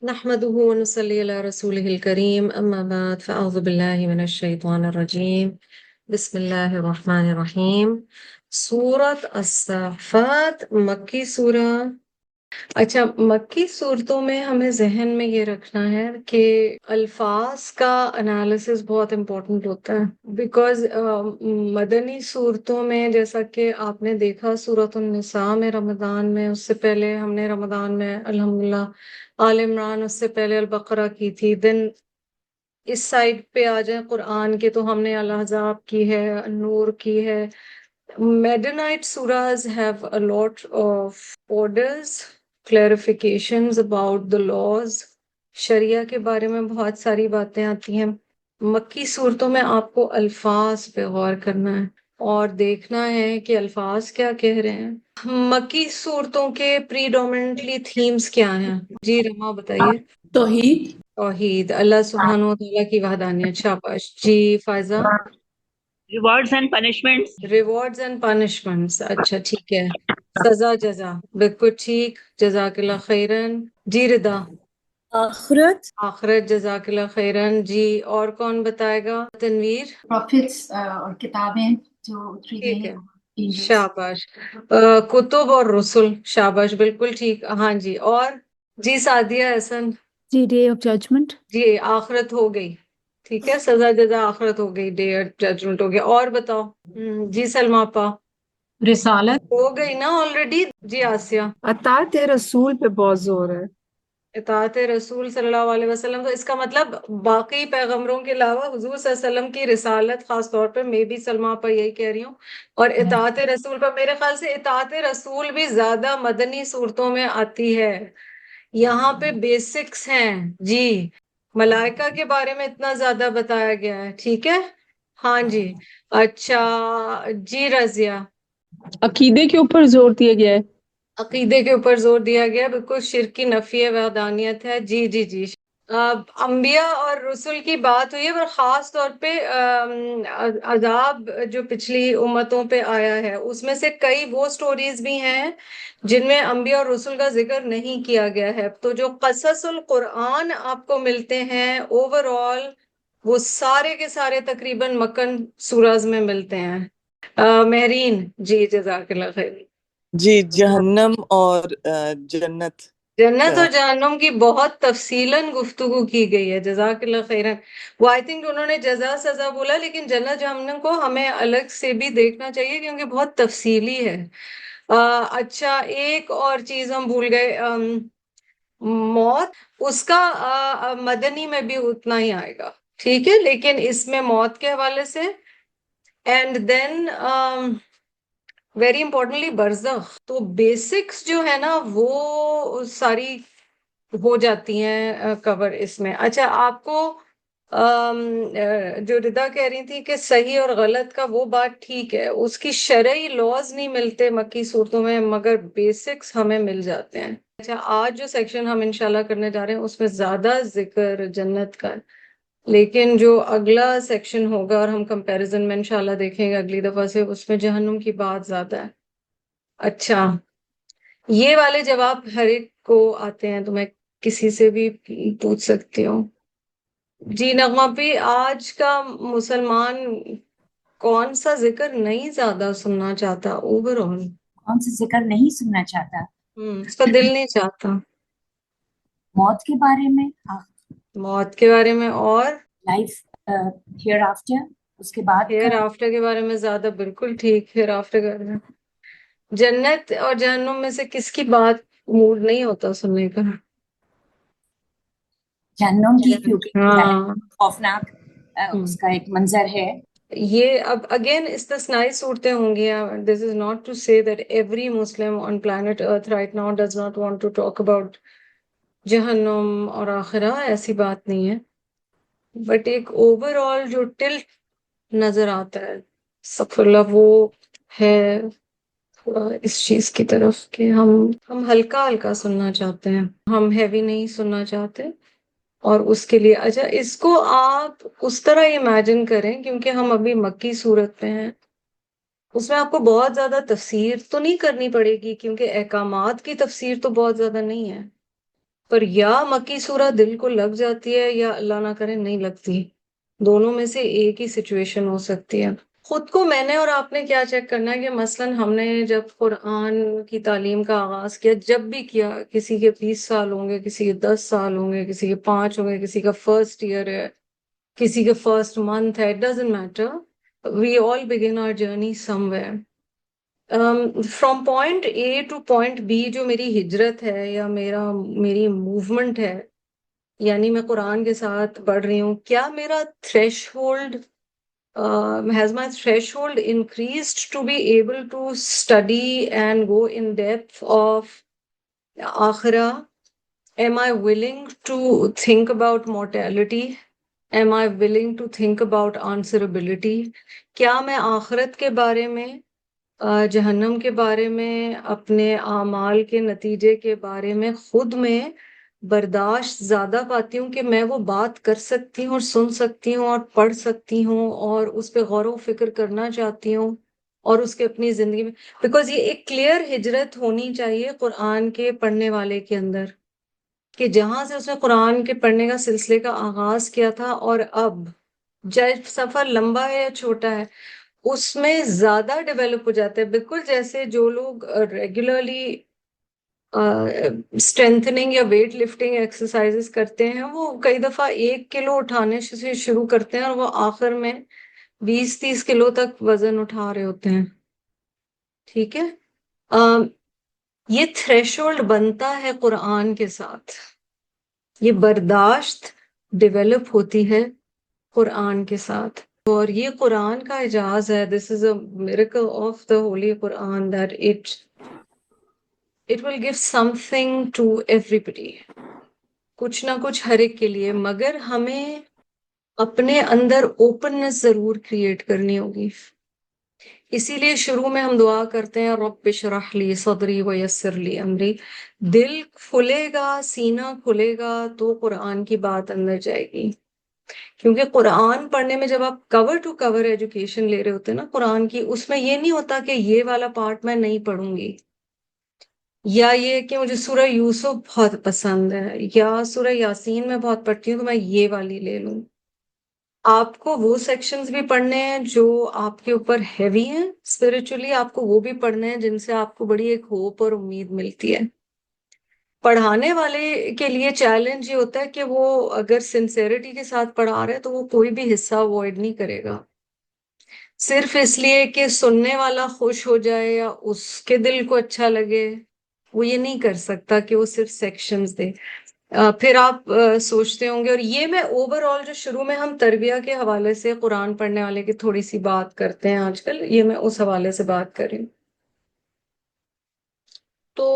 نحمده ونصلي على رسوله الكريم أما بعد فأعوذ بالله من الشيطان الرجيم بسم الله الرحمن الرحيم سورة الصافات مکی سورہ. اچھا، مکی صورتوں میں ہمیں ذہن میں یہ رکھنا ہے کہ الفاظ کا انالیسس بہت امپورٹنٹ ہوتا ہے، بیکاز مدنی صورتوں میں جیسا کہ آپ نے دیکھا سورۃ النساء میں رمضان میں، اس سے پہلے ہم نے رمضان میں الحمدللہ آل عمران، اس سے پہلے البقرہ کی تھی، دین اس سائڈ پہ آ جائیں قرآن کے تو ہم نے الاحزاب کی ہے، النور کی ہے. Medonite surahs have a lot of orders, clarifications about the laws. شریعہ کے بارے میں بہت ساری باتیں آتی ہیں. مکی صورتوں میں آپ کو الفاظ پہ غور کرنا ہے اور دیکھنا ہے کہ الفاظ کیا کہہ رہے ہیں. مکی صورتوں کے پریڈومنٹلی تھیمز کیا ہیں؟ جی رما بتائیے. توحید، توحید، اللہ سبحانہ و تعالیٰ کی وحدانیت. شاباش. جی Faiza. Rewards and punishments. Rewards and punishments. اچھا ٹھیک ہے. سزا جزا، بالکل ٹھیک. جزاک اللہ خیرن. جی ردا. آخرت، آخرت. جزاک اللہ خیرن. جی اور کون بتائے گا؟ تنویر. پروفٹس اور کتابیں جو اتری ٹھیک گئی ہے. ہیں. شاباش. کتب اور رسل. شاباش، بالکل ٹھیک. ہاں جی. اور جی سعدیہ احسن. جی ڈے آف ججمنٹ، جی آخرت ہو گئی. ٹھیک ہے، سزا جزا آخرت ہو گئی، ڈے ججمنٹ ہو گیا. اور بتاؤ. جی سلمہ آپا. رسالت. ہو گئی نا آلریڈی. جی آسیہ. اطاعت رسول پہ بہت زور ہے. اطاعت رسول صلی اللہ علیہ وسلم، تو اس کا مطلب باقی پیغمبروں کے علاوہ حضور صلی اللہ علیہ وسلم کی رسالت خاص طور پہ، میں بھی سلمہ پر یہی کہہ رہی ہوں. اور اطاعت رسول پر میرے خیال سے اطاعت رسول بھی زیادہ مدنی صورتوں میں آتی ہے. یہاں پہ بیسکس ہیں. جی ملائکہ کے بارے میں اتنا زیادہ بتایا گیا ہے. ٹھیک ہے. ہاں جی. اچھا جی رضیہ. عقیدے کے اوپر زور دیا گیا ہے. عقیدے کے اوپر زور دیا گیا، بالکل. شرک کی نفی وحدانیت ہے. جی جی جی. انبیاء اور رسل کی بات ہوئی ہے، پر خاص طور پہ عذاب جو پچھلی امتوں پہ آیا ہے اس میں سے کئی وہ سٹوریز بھی ہیں جن میں انبیاء اور رسل کا ذکر نہیں کیا گیا ہے. تو جو قصص القرآن آپ کو ملتے ہیں اوور آل، وہ سارے کے سارے تقریباً مکن سورز میں ملتے ہیں. مہرین. جی جزاک اللہ خیر. جی جہنم اور جنت جنت کا اور جہنم کی بہت تفصیلاً گفتگو کی گئی ہے. جزاک اللہ خیرن. وہ آئی تھنک انہوں نے جزا سزا بولا، لیکن جنت جہنم کو ہمیں الگ سے بھی دیکھنا چاہیے کیونکہ بہت تفصیلی ہے. اچھا ایک اور چیز ہم بھول گئے، موت. اس کا مدنی میں بھی اتنا ہی آئے گا. ٹھیک ہے، لیکن اس میں موت کے حوالے سے. اینڈ دین ویری امپورٹنٹلی برزخ. تو بیسکس جو ہے نا وہ ساری ہو جاتی ہیں کور اس میں. اچھا آپ کو جو ردا کہہ رہی تھی کہ صحیح اور غلط کا، وہ بات ٹھیک ہے، اس کی شرعی لاز نہیں ملتے مکی صورتوں میں، مگر بیسکس ہمیں مل جاتے ہیں. اچھا آج جو سیکشن ہم انشاءاللہ کرنے جا رہے ہیں اس میں زیادہ ذکر جنت کا ہے، لیکن جو اگلا سیکشن ہوگا اور ہم کمپیریزن میں انشاءاللہ دیکھیں گے اگلی دفعہ سے، اس میں جہنم کی بات زیادہ ہے. اچھا یہ والے جواب ہر ایک کو آتے ہیں تو میں کسی سے بھی پوچھ سکتی ہوں. جی نغمہ پی، آج کا مسلمان کون سا ذکر نہیں زیادہ سننا چاہتا اوور آل؟ کون سا ذکر نہیں سننا چاہتا؟ اس کا دل نہیں چاہتا. موت کے بارے میں، موت کے بارے میں، اور لائف ہیئر آفٹر، اس کے بعد ہیئر کا. آفٹر کے بارے میں زیادہ. بالکل ٹھیک. ہیئر آفٹر کے بارے میں. جنت اور جہنم میں سے کس کی بات موڈ نہیں ہوتا سننے کا؟ جہنم کی، کیونکہ ہاں. خوفناک اس کا ایک منظر ہے. یہ اب اگین استثنائی صورتیں ہوں گی. This is not to say that every Muslim on planet earth right now does not want to talk about جہنم اور آخرہ، ایسی بات نہیں ہے. بٹ ایک اوور آل جو ٹلٹ نظر آتا ہے استغفر اللہ، وہ ہے تھوڑا اس چیز کی طرف کہ ہم ہلکا ہلکا سننا چاہتے ہیں، ہم ہیوی نہیں سننا چاہتے. اور اس کے لیے اچھا اس کو آپ اس طرح امیجن کریں، کیونکہ ہم ابھی مکی صورت میں ہیں، اس میں آپ کو بہت زیادہ تفسیر تو نہیں کرنی پڑے گی کیونکہ احکامات کی تفسیر تو بہت زیادہ نہیں ہے. پر یا مکی سورہ دل کو لگ جاتی ہے یا اللہ نہ کرے نہیں لگتی، دونوں میں سے ایک ہی سچویشن ہو سکتی ہے۔ خود کو میں نے اور آپ نے کیا چیک کرنا ہے کہ مثلاً ہم نے جب قرآن کی تعلیم کا آغاز کیا، جب بھی کیا، کسی کے 20 سال ہوں گے، کسی کے 10 سال ہوں گے، کسی کے 5 ہوں گے، کسی کا فرسٹ ایئر ہے، کسی کے فرسٹ منتھ ہے، it doesn't matter, we all begin our journey somewhere. From point A to point B جو میری ہجرت ہے یا میری موومنٹ ہے، یعنی میں قرآن کے ساتھ بڑھ رہی ہوں، کیا میرا تھریش hold has my threshold increased to be able to study and go in depth of akhirah? Am I willing to think about mortality? Am I willing to think about answerability? کیا میں آخرت کے بارے میں، جہنم کے بارے میں، اپنے اعمال کے نتیجے کے بارے میں خود میں برداشت زیادہ پاتی ہوں کہ میں وہ بات کر سکتی ہوں اور سن سکتی ہوں اور پڑھ سکتی ہوں اور اس پہ غور و فکر کرنا چاہتی ہوں اور اس کے اپنی زندگی میں، بیکاز یہ ایک کلیئر ہجرت ہونی چاہیے قرآن کے پڑھنے والے کے اندر، کہ جہاں سے اس نے قرآن کے پڑھنے کا سلسلے کا آغاز کیا تھا اور اب چاہے سفر لمبا ہے یا چھوٹا ہے، اس میں زیادہ ڈیولپ ہو جاتا ہے۔ بالکل جیسے جو لوگ ریگولرلی اسٹرینتھننگ یا ویٹ لفٹنگ ایکسرسائزز کرتے ہیں، وہ کئی دفعہ 1 کلو اٹھانے سے شروع کرتے ہیں اور وہ آخر میں 20-30 کلو تک وزن اٹھا رہے ہوتے ہیں، ٹھیک ہے؟ یہ تھریش ہولڈ بنتا ہے قرآن کے ساتھ، یہ برداشت ڈیولپ ہوتی ہے قرآن کے ساتھ، اور یہ قرآن کا اعجاز ہے۔ This is a miracle of the holy Quran that it will give something to everybody، کچھ نہ کچھ ہر ایک کے لیے، مگر ہمیں اپنے اندر اوپننس ضرور کریٹ کرنی ہوگی۔ اسی لیے شروع میں ہم دعا کرتے ہیں رب اشرح لی صدری ویسر لی امری، دل کھلے گا، سینہ کھلے گا تو قرآن کی بات اندر جائے گی، کیونکہ قرآن پڑھنے میں جب آپ کور ٹو کور ایجوکیشن لے رہے ہوتے ہیں نا قرآن کی، اس میں یہ نہیں ہوتا کہ یہ والا پارٹ میں نہیں پڑھوں گی، یا یہ کہ مجھے سورہ یوسف بہت پسند ہے یا سورہ یاسین میں بہت پڑھتی ہوں تو میں یہ والی لے لوں۔ آپ کو وہ سیکشنز بھی پڑھنے ہیں جو آپ کے اوپر ہیوی ہیں اسپرچولی، آپ کو وہ بھی پڑھنے ہیں جن سے آپ کو بڑی ایک ہوپ اور امید ملتی ہے۔ پڑھانے والے کے لیے چیلنج یہ ہوتا ہے کہ وہ اگر سنسیئرٹی کے ساتھ پڑھا رہے تو وہ کوئی بھی حصہ اوائڈ نہیں کرے گا، صرف اس لیے کہ سننے والا خوش ہو جائے یا اس کے دل کو اچھا لگے، وہ یہ نہیں کر سکتا کہ وہ صرف سیکشنز دے۔ پھر آپ سوچتے ہوں گے، اور یہ میں اوور آل جو شروع میں ہم تربیہ کے حوالے سے قرآن پڑھنے والے کی تھوڑی سی بات کرتے ہیں آج کل، یہ میں اس حوالے سے بات کر رہی ہوں۔ تو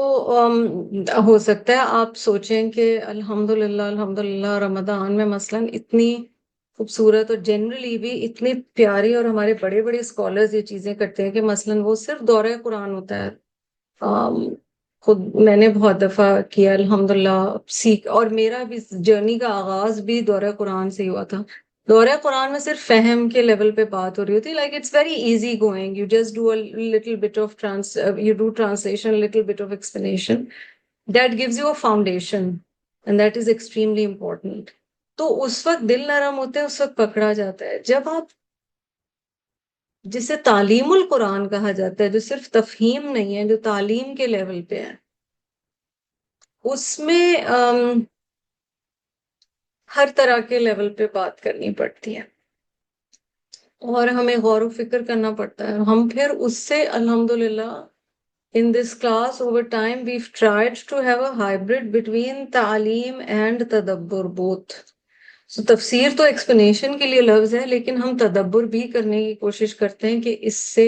ہو سکتا ہے آپ سوچیں کہ الحمدللہ رمضان میں مثلاً اتنی خوبصورت اور جنرلی بھی اتنی پیاری، اور ہمارے بڑے بڑے اسکالرز یہ چیزیں کرتے ہیں کہ مثلاً وہ صرف دورہ قرآن ہوتا ہے۔ خود میں نے بہت دفعہ کیا الحمدللہ سیکھ، اور میرا بھی جرنی کا آغاز بھی دورہ قرآن سے ہی ہوا تھا۔ دورہ قرآن میں صرف فہم کے لیول پہ بات ہو رہی ہوتی، like it's very easy going, you just do a little bit of you do translation, little bit of explanation, that gives you a foundation and that is extremely important. تو اس وقت دل نرم ہوتے ہیں، اس وقت پکڑا جاتا ہے۔ جب آپ جسے تعلیم القرآن کہا جاتا ہے، جو صرف تفہیم نہیں ہے، جو تعلیم کے لیول پہ ہے، اس میں ہر طرح کے لیول پہ بات کرنی پڑتی ہے اور ہمیں غور و فکر کرنا پڑتا ہے۔ ہم پھر اس سے الحمدللہ in this class over time we've tried to have a hybrid between تعلیم and تدبر both۔ So تفسیر تو ایکسپلینیشن کے لیے لفظ ہے، لیکن ہم تدبر بھی کرنے کی کوشش کرتے ہیں کہ اس سے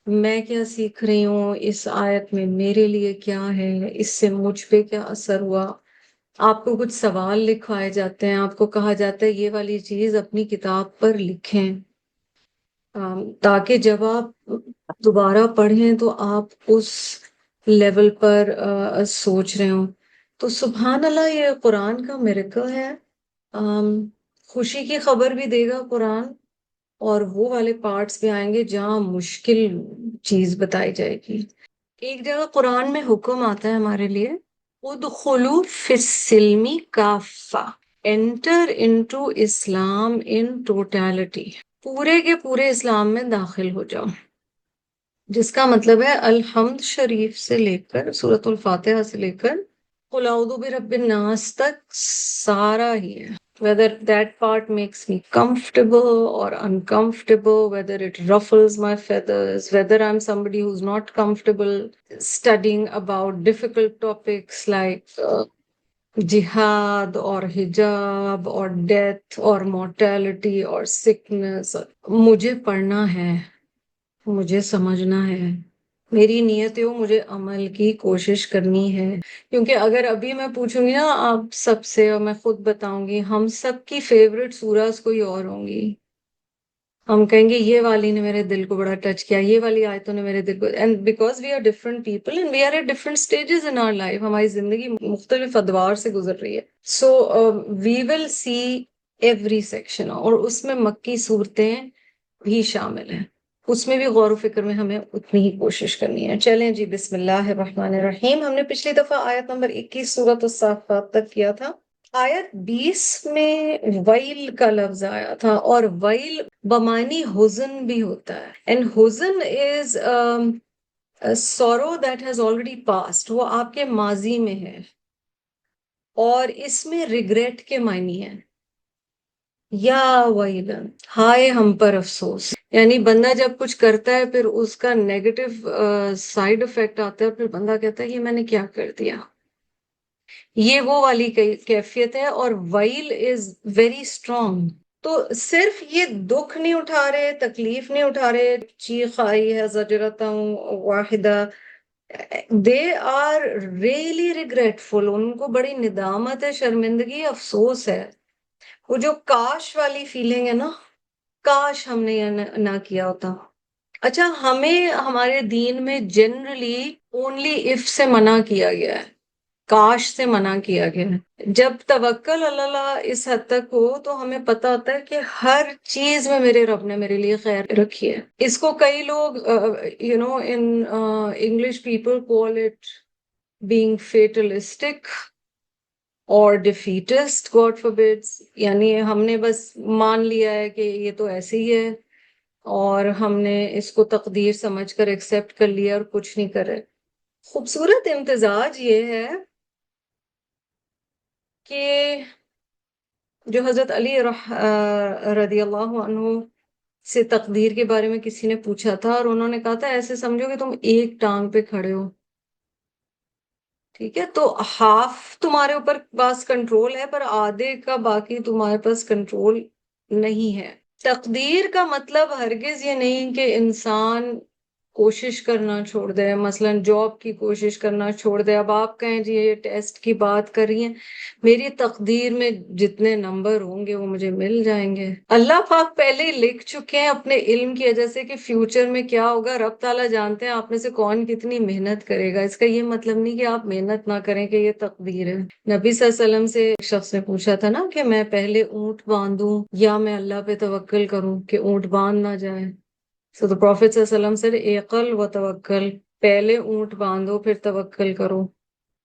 میں کیا سیکھ رہی ہوں، اس آیت میں میرے لیے کیا ہے، اس سے مجھ پہ کیا اثر ہوا۔ آپ کو کچھ سوال لکھوائے جاتے ہیں، آپ کو کہا جاتا ہے یہ والی چیز اپنی کتاب پر لکھیں، تاکہ جب آپ دوبارہ پڑھیں تو آپ اس لیول پر سوچ رہے ہوں۔ تو سبحان اللہ، یہ قرآن کا میریکل ہے۔ خوشی کی خبر بھی دے گا قرآن، اور وہ والے پارٹس بھی آئیں گے جہاں مشکل چیز بتائی جائے گی۔ ایک جگہ قرآن میں حکم آتا ہے ہمارے لیے ادخلوا فی السلم کافہ، enter into Islam in totality، پورے کے پورے اسلام میں داخل ہو جاؤ، جس کا مطلب ہے الحمد شریف سے لے کر سورۃ الفاتحہ سے لے کر قل اعوذ برب الناس تک سارا ہی ہے. Whether that part makes me comfortable or uncomfortable, whether it ruffles my feathers, whether I'm somebody who's not comfortable studying about difficult topics like jihad or hijab or death or mortality or sickness. مجھے پڑھنا ہے، مجھے سمجھنا ہے، میری نیت ہے مجھے عمل کی کوشش کرنی ہے. کیونکہ اگر ابھی میں پوچھوں گی نا آپ سب سے، اور میں خود بتاؤں گی، ہم سب کی فیوریٹ سورہs کوئی اور ہوں گی. ہم کہیں گے یہ والی نے میرے دل کو بڑا ٹچ کیا، یہ والی آیتوں نے میرے دل کو، and because we are different people and we are at different stages in our life, ہماری زندگی مختلف ادوار سے گزر رہی ہے. سو وی ول سی ایوری سیکشن، اور اس میں مکی صورتیں بھی شامل ہیں، اس میں بھی غور و فکر میں ہمیں اتنی ہی کوشش کرنی ہے. چلیں جی، بسم اللہ الرحمن الرحیم. ہم نے پچھلی دفعہ آیت نمبر 21 سورۃ الصافات تک کیا تھا. آیت 20 میں ویل کا لفظ آیا تھا، اور ویل بمانی حزن بھی ہوتا ہے. اینڈ حزن is sorrow that has already passed، وہ آپ کے ماضی میں ہے، اور اس میں ریگریٹ کے معنی ہے. یا ویلن، ہائے ہم پر افسوس. یعنی بندہ جب کچھ کرتا ہے پھر اس کا نیگیٹو سائیڈ افیکٹ آتا ہے، پھر بندہ کہتا ہے یہ میں نے کیا کر دیا. یہ وہ والی کیفیت ہے، اور ویل از ویری اسٹرانگ. تو صرف یہ دکھ نہیں اٹھا رہے، تکلیف نہیں اٹھا رہے، چیخ آئی ہے زجرتا واحدہ، دے آر ریئلی ریگریٹفل، ان کو بڑی ندامت ہے، شرمندگی، افسوس ہے. وہ جو کاش والی فیلنگ ہے نا، کاش ہم نے یہ نہ کیا ہوتا. اچھا، ہمیں ہمارے دین میں جنرلی اونلی اف سے منع کیا گیا ہے، کاش سے منع کیا گیا ہے. جب توکل اللہ اس حد تک ہو تو ہمیں پتہ ہوتا ہے کہ ہر چیز میں میرے رب نے میرے لیے خیر رکھی ہے. اس کو کئی لوگ in English people call it being fatalistic اور ڈیفیٹسٹ، گاڈ فوربڈس. یعنی ہم نے بس مان لیا ہے کہ یہ تو ایسے ہی ہے، اور ہم نے اس کو تقدیر سمجھ کر ایکسیپٹ کر لیا اور کچھ نہیں کرے. خوبصورت امتزاج یہ ہے کہ جو حضرت علی رضی اللہ عنہ سے تقدیر کے بارے میں کسی نے پوچھا تھا، اور انہوں نے کہا تھا ایسے سمجھو کہ تم ایک ٹانگ پہ کھڑے ہو، ٹھیک ہے، تو ہاف تمہارے اوپر پاس کنٹرول ہے، پر آدھے کا باقی تمہارے پاس کنٹرول نہیں ہے. تقدیر کا مطلب ہرگز یہ نہیں کہ انسان کوشش کرنا چھوڑ دے، مثلا جاب کی کوشش کرنا چھوڑ دے. اب آپ کہیں جی یہ ٹیسٹ کی بات کر رہی ہیں، میری تقدیر میں جتنے نمبر ہوں گے وہ مجھے مل جائیں گے. اللہ پاک پہلے ہی لکھ چکے ہیں اپنے علم کی وجہ سے کہ فیوچر میں کیا ہوگا. رب تعالیٰ جانتے ہیں آپ میں سے کون کتنی محنت کرے گا. اس کا یہ مطلب نہیں کہ آپ محنت نہ کریں کہ یہ تقدیر ہے. نبی صلی اللہ علیہ وسلم سے ایک شخص نے پوچھا تھا نا کہ میں پہلے اونٹ باندھوں یا میں اللہ پہ توکل کروں کہ اونٹ باندھ نہ جائے. So the Prophet صلی اللہ علیہ وسلم said اعقل و توکل، پہلے اونٹ باندھو پھر توکل کرو.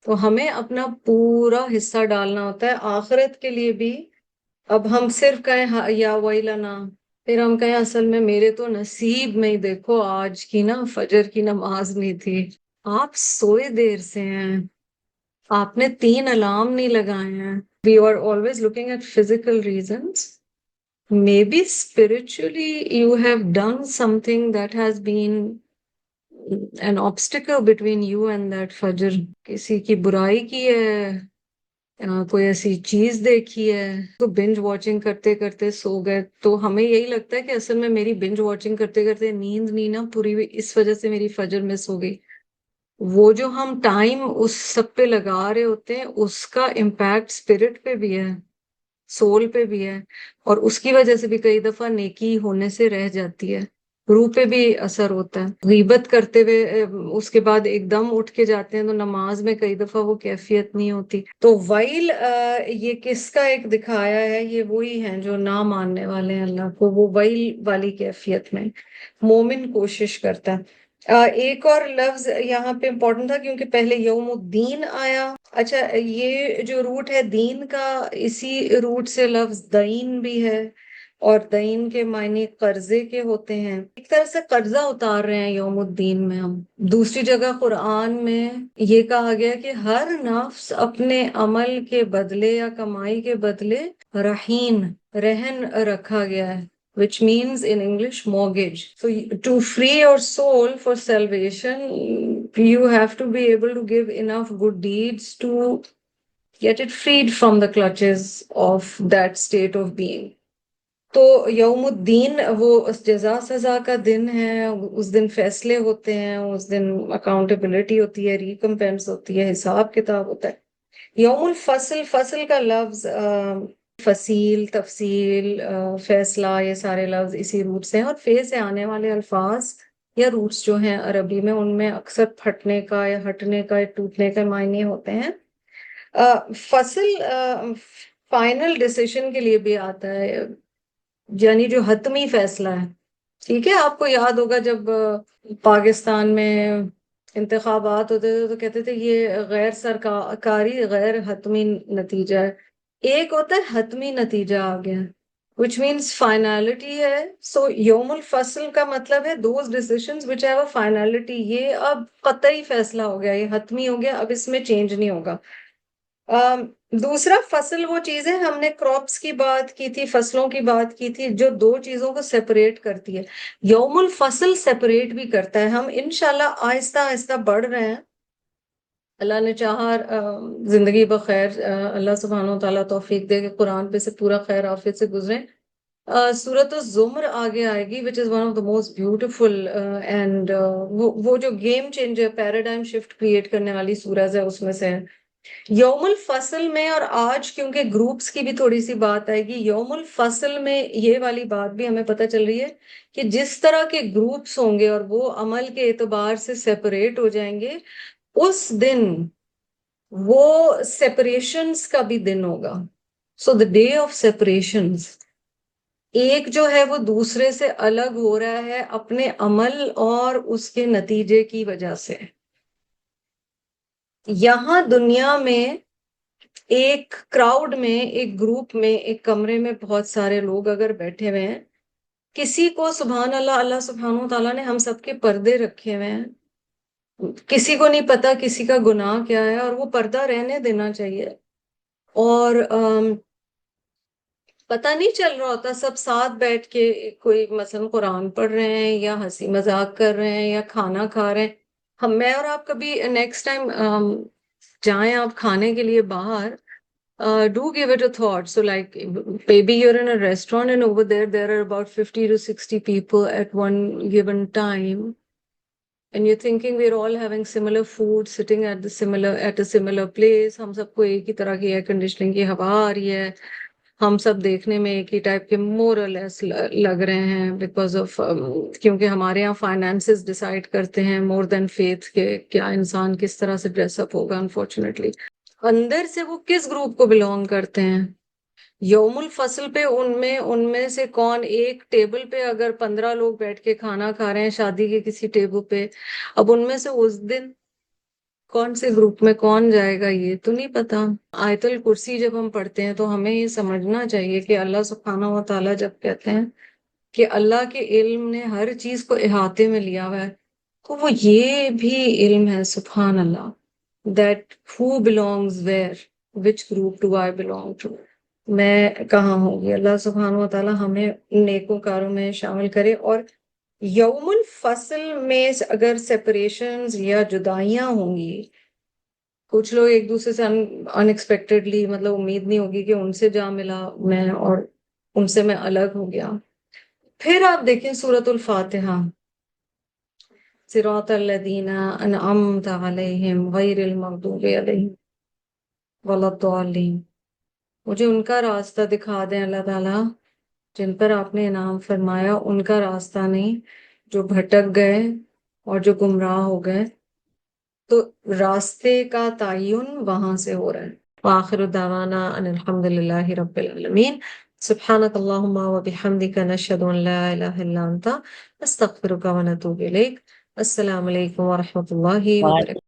تو ہمیں اپنا پورا حصہ ڈالنا ہوتا ہے آخرت کے لیے بھی. اب ہم صرف کہیں یا ویلنا، پھر ہم کہیں اصل میں میرے تو نصیب میں ہی دیکھو آج کی نا فجر کی نماز نہیں تھی. آپ سوئے دیر سے ہیں، آپ نے 3 الارم نہیں لگائے ہیں. We are always looking at physical reasons. Maybe spiritually you have done something that has been an obstacle between you and that fajr. کسی کی برائی کی ہے، کوئی ایسی چیز دیکھی ہے، تو بنج واچنگ کرتے کرتے سو گئے. تو ہمیں یہی لگتا ہے کہ اصل میں میری بنج واچنگ کرتے کرتے نیند نہیں نا پوری ہوئی، اس وجہ سے میری فجر مس ہو گئی. وہ جو ہم ٹائم اس سب پہ لگا رہے ہوتے ہیں اس کا امپیکٹ اسپرٹ پہ بھی ہے، سول پہ بھی ہے، اور اس کی وجہ سے بھی کئی دفعہ نیکی ہونے سے رہ جاتی ہے، روح پہ بھی اثر ہوتا ہے. غیبت کرتے ہوئے اس کے بعد ایک دم اٹھ کے جاتے ہیں تو نماز میں کئی دفعہ وہ کیفیت نہیں ہوتی. تو ویل یہ کس کا ایک دکھایا ہے؟ یہ وہی ہیں جو نہ ماننے والے ہیں اللہ کو. وہ ویل والی کیفیت میں مومن کوشش کرتا ہے. ایک اور لفظ یہاں پہ امپورٹنٹ تھا کیونکہ پہلے یوم الدین آیا. اچھا یہ جو روٹ ہے دین کا، اسی روٹ سے لفظ دین بھی ہے، اور دین کے معنی قرضے کے ہوتے ہیں. ایک طرح سے قرضہ اتار رہے ہیں یوم الدین میں ہم. دوسری جگہ قرآن میں یہ کہا گیا کہ ہر نفس اپنے عمل کے بدلے یا کمائی کے بدلے رہن رکھا گیا ہے, which means in English mortgage. So to free your soul for salvation, you have to be able to give enough good deeds to get it freed from the clutches of that state of being. تو یوم الدین وہ جزا سزا کا دن ہے. اس دن فیصلے ہوتے ہیں, اس دن اکاؤنٹیبلٹی ہوتی ہے, ریکمپینس ہوتی ہے, حساب کتاب ہوتا ہے. یوم الفصل, فصل کا لفظ فصیل, تفصیل, فیصلہ, یہ سارے لفظ اسی روٹ سے ہیں, اور فے سے آنے والے الفاظ یا روٹس جو ہیں عربی میں ان میں اکثر پھٹنے کا یا ہٹنے کا یا ٹوٹنے کا معنی ہوتے ہیں. فصل فائنل ڈیسیشن کے لیے بھی آتا ہے, یعنی جو حتمی فیصلہ ہے. ٹھیک ہے, آپ کو یاد ہوگا جب پاکستان میں انتخابات ہوتے تھے تو کہتے تھے یہ غیر سرکاری غیر حتمی نتیجہ ہے. ایک ہوتا ہے حتمی نتیجہ آ گیا, which means finality ہے. سو یوم الفصل کا مطلب ہے those decisions which have a finality. یہ اب قطعی فیصلہ ہو گیا, یہ حتمی ہو گیا, اب اس میں چینج نہیں ہوگا. دوسرا فصل وہ چیزیں, ہم نے کراپس کی بات کی تھی, فصلوں کی بات کی تھی, جو دو چیزوں کو سیپریٹ کرتی ہے. یوم الفصل سیپریٹ بھی کرتا ہے. ہم انشاءاللہ آہستہ آہستہ بڑھ رہے ہیں, اللہ نے چاہا زندگی بخیر, اللہ سبحانہ و تعالیٰ توفیق دے کہ قرآن پہ سے پورا خیر عافیت سے گزریں. سورۃ الزمر آگے آئے گی, which is one of the most beautiful and وہ جو game changer, paradigm shift create کرنے والی سورج ہے اس میں سے ہے. یوم الفصل میں, اور آج کیونکہ گروپس کی بھی تھوڑی سی بات آئے گی, یوم الفصل میں یہ والی بات بھی ہمیں پتہ چل رہی ہے کہ جس طرح کے گروپس ہوں گے اور وہ عمل کے اعتبار سے سیپریٹ ہو جائیں گے, اس دن وہ سیپریشنز کا بھی دن ہوگا. سو دا ڈے آف سیپریشنز, ایک جو ہے وہ دوسرے سے الگ ہو رہا ہے اپنے عمل اور اس کے نتیجے کی وجہ سے. یہاں دنیا میں ایک کراؤڈ میں, ایک گروپ میں, ایک کمرے میں بہت سارے لوگ اگر بیٹھے ہوئے ہیں, کسی کو سبحان اللہ, اللہ سبحانہ و تعالیٰ نے ہم سب کے پردے رکھے ہوئے ہیں, کسی کو نہیں پتا کسی کا گناہ کیا ہے, اور وہ پردہ رہنے دینا چاہیے. اور پتہ نہیں چل رہا ہوتا, سب ساتھ بیٹھ کے کوئی مثلا قرآن پڑھ رہے ہیں یا ہنسی مذاق کر رہے ہیں یا کھانا کھا رہے ہیں. میں اور آپ کبھی نیکسٹ ٹائم جائیں آپ کھانے کے لیے باہر, do give it a thought. So like maybe you're in a restaurant and over there are about 50 to 60 people at one given time, and you're thinking we're all having similar food, sitting at a similar place. ہم سب کو ایک ہی طرح کی air conditioning کی ہوا آ رہی ہے, ہم سب دیکھنے میں ایک ہی ٹائپ کے مور اور لیس لگ رہے ہیں, بیکاز آف کیونکہ ہمارے یہاں فائنانسز ڈیسائیڈ کرتے ہیں مور دین فیتھ کہ کیا انسان کس طرح سے ڈریس اپ ہوگا. انفارچونیٹلی اندر سے وہ کس گروپ کو بلونگ کرتے ہیں. یوم الفصل پہ ان میں سے کون, ایک ٹیبل پہ اگر 15 لوگ بیٹھ کے کھانا کھا رہے ہیں شادی کے کسی ٹیبل پہ, اب ان میں سے اس دن کون سے گروپ میں کون جائے گا یہ تو نہیں پتا. آیت الکرسی جب ہم پڑھتے ہیں تو ہمیں یہ سمجھنا چاہیے کہ اللہ سبحانہ و تعالیٰ جب کہتے ہیں کہ اللہ کے علم نے ہر چیز کو احاطے میں لیا ہوا ہے, تو وہ یہ بھی علم ہے سبحان اللہ, that who belongs where, which group do I belong to, میں کہاں ہوں گی. اللہ سبحانہ و تعالیٰ ہمیں نیکوکاروں میں شامل کرے. اور یوم الفصل میں اگر سیپریشنز یا جدائیاں ہوں گی, کچھ لوگ ایک دوسرے سے ان ایکسپیکٹڈلی, مطلب امید نہیں ہوگی کہ ان سے جا ملا میں اور ان سے میں الگ ہو گیا. پھر آپ دیکھیں سورۃ الفاتحہ, صراط الذین انعمت علیہم غیر المغضوب علیہم ولا الضالین, مجھے ان کا راستہ دکھا دیں اللہ تعالیٰ جن پر آپ نے انعام فرمایا, ان کا راستہ نہیں جو بھٹک گئے اور جو گمراہ ہو گئے. تو راستے کا تعین وہاں سے ہو رہا ہے. وآخر دعوانا ان الحمد للہ رب العالمین. سبحانک اللہم و بحمدک نشہد ان لا الہ الا انت نستغفرک و نتوب الیک. السلام علیکم ورحمۃ اللہ وعلیکم وبرکاتہ.